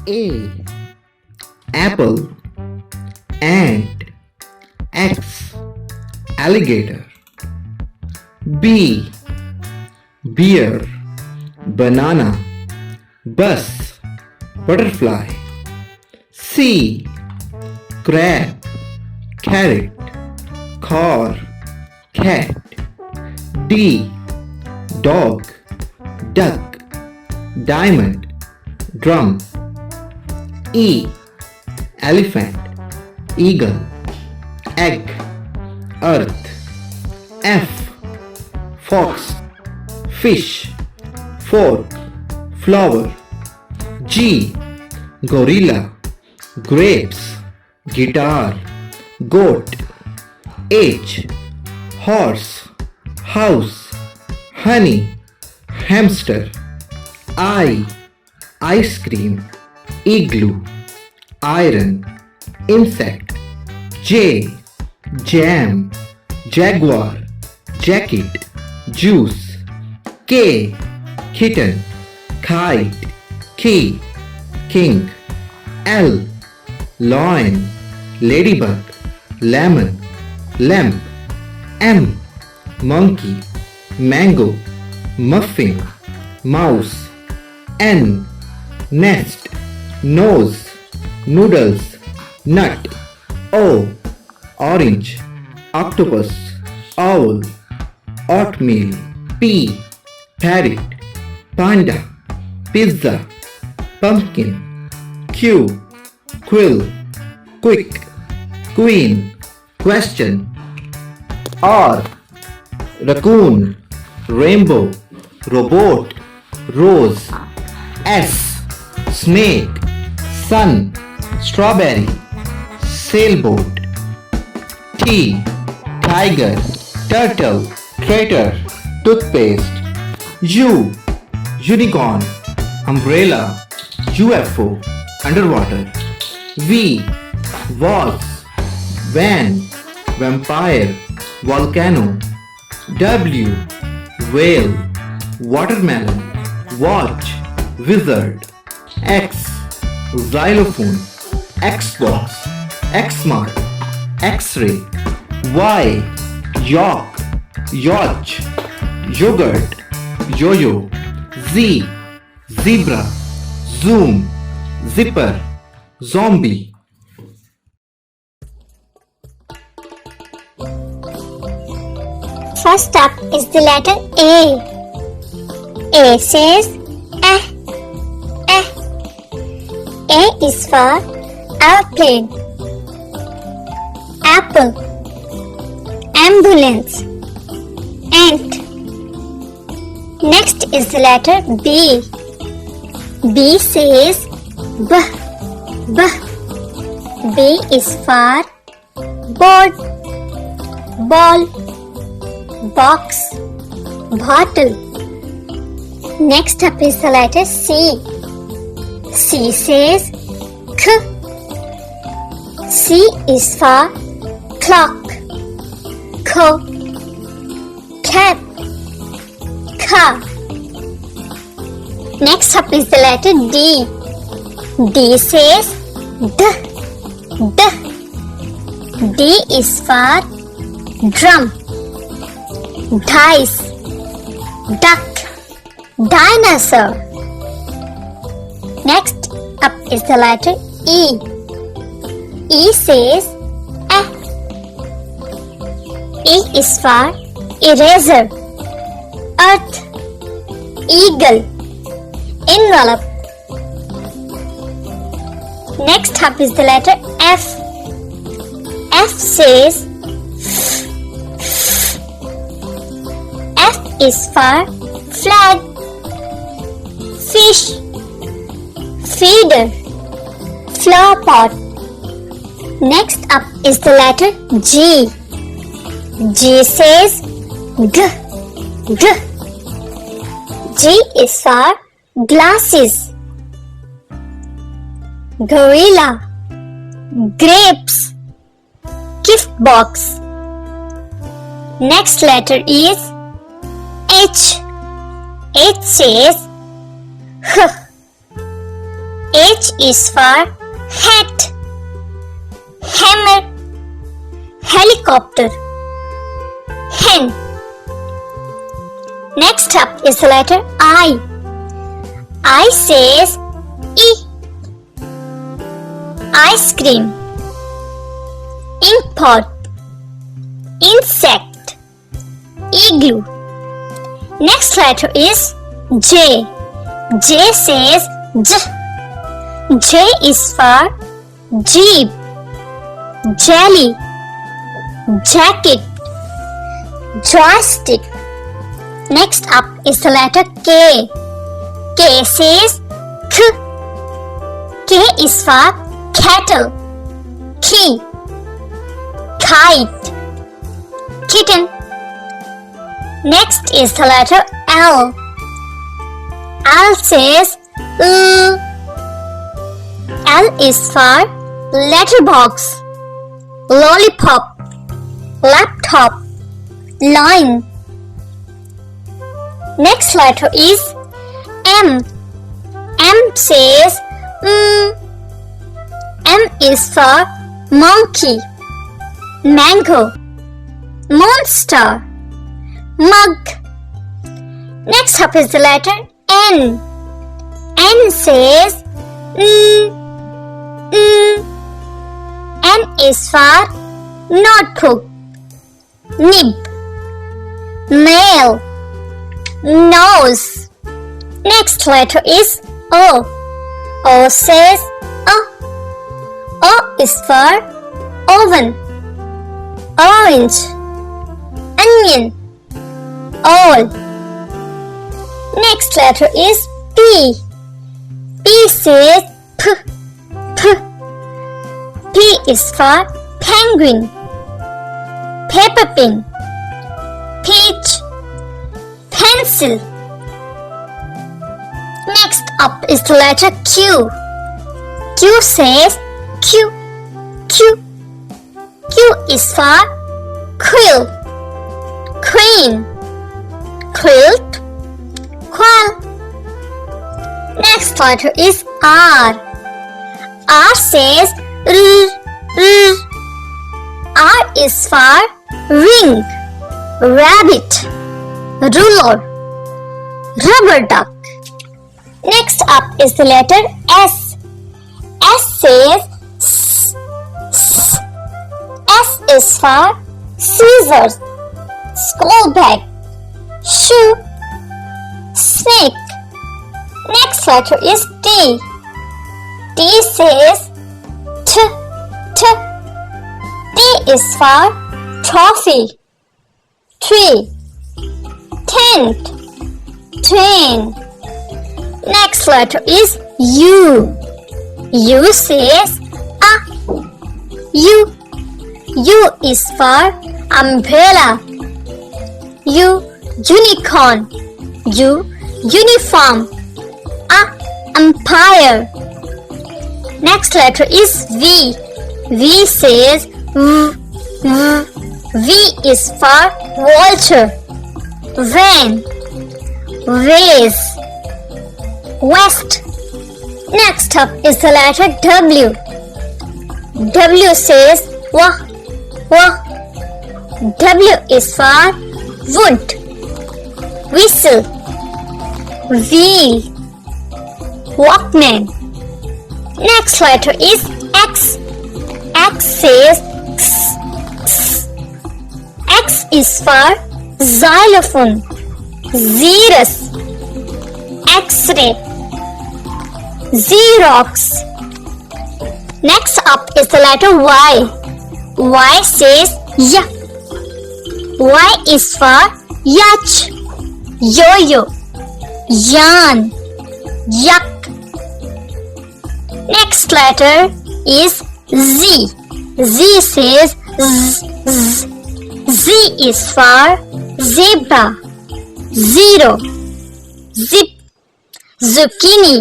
A. Apple. Ant. X. Alligator. B. Beer. Banana. Bus. Butterfly. C. Crab. Carrot. Car. Cat. D. Dog. Duck. Diamond. Drum. E. Elephant. Eagle. Egg. Earth. F. Fox. Fish. Fork. Flower. G. Gorilla. Grapes. Guitar. Goat. H. Horse. House. Honey. Hamster. I. Ice cream. Igloo. Iron. Insect. J. Jam. Jaguar. Jacket. Juice. K. Kitten. Kite. Key. King. L. Lion. Ladybug. Lemon. Lamp. M. Monkey. Mango. Muffin. Mouse. N. Nest. Nose. Noodles. Nut. O. Orange. Octopus. Owl. Oatmeal. P. Parrot. Panda. Pizza. Pumpkin. Q. Quill. Quick. Queen. Question. R. Raccoon. Rainbow. Robot. Rose. S. Snake. Sun. Strawberry. Sailboat. T. Tiger. Turtle. Traitor. Toothpaste. U. Unicorn. Umbrella. UFO. Underwater. V. Vase. Van. Vampire. Volcano. W. Whale. Watermelon. Watch. Wizard. X. Xylophone. Xbox. Xmark. X-ray. Y. York. Yacht. Yogurt. Yo-yo. Z. Zebra. Zoom. Zipper. Zombie. First up is the letter A. A says eh, eh. A is for airplane. Apple. Ambulance. Ant. Next is the letter B. B says B. B. B is for board. Ball. Box. Bottle. Next up is the letter C. C says K. C is for clock. Co. Cap. Car. Next up is the letter D. D says D. D. D is for drum. Dice. Duck. Dinosaur. Next up is the letter E. E says eh. E is for eraser. Earth. Eagle. Envelope. Next up is the letter F. F says F is for flag. Fish. Feeder. Flower pot. Next up is the letter G. G says G. G. G is for glasses. Gorilla. Grapes. Gift box. Next letter is H. H says H. H is for hat, hammer, helicopter, hen. Next up is the letter I. I says E. Ice cream, ink pot, insect, igloo. Next letter is J. J says J. J is for jeep, jelly, jacket, joystick. Next up is the letter K. K says K. K is for cattle, key, kite, kitten. Next is the letter L. L says L. L is for letterbox, lollipop, laptop, line. Next letter is M. M says M is for monkey, mango, monster, mug. Next up is the letter N. N says N is for notebook, nib, nail, nose. Next letter is O. O says O. O is for oven, orange, onion, all. Next letter is P. P says P. P. P is for penguin, pepper pig, peach, pencil. Next up is the letter Q. Q says Q. Q. Q is for quill, queen, quilt, quail. Next letter is R. R says R. R. R is for ring, rabbit, ruler, rubber duck. Next up is the letter S. S says S. S. S is for scissors, school bag, shoe, snake. Next letter is T. T says T. T. T is for trophy, tree, tent, train. Next letter is U. U says A. U. U is for umbrella, U, unicorn, U, uniform, A, umpire. Next letter is V. V says V. V. V is for vulture, van, vase, west. Next up is the letter W. W says W. W is for wood, whistle, wheel, Walkman. Next letter is X. X says X. X. X is for xylophone, Xerox, X-ray, Xerox. Next up is the letter Y. Y says Y. Y is for yacht, yo-yo, yarn, yuck. Next letter is Z. Z says Z. Z. Z is for zebra, zero, zip, zucchini,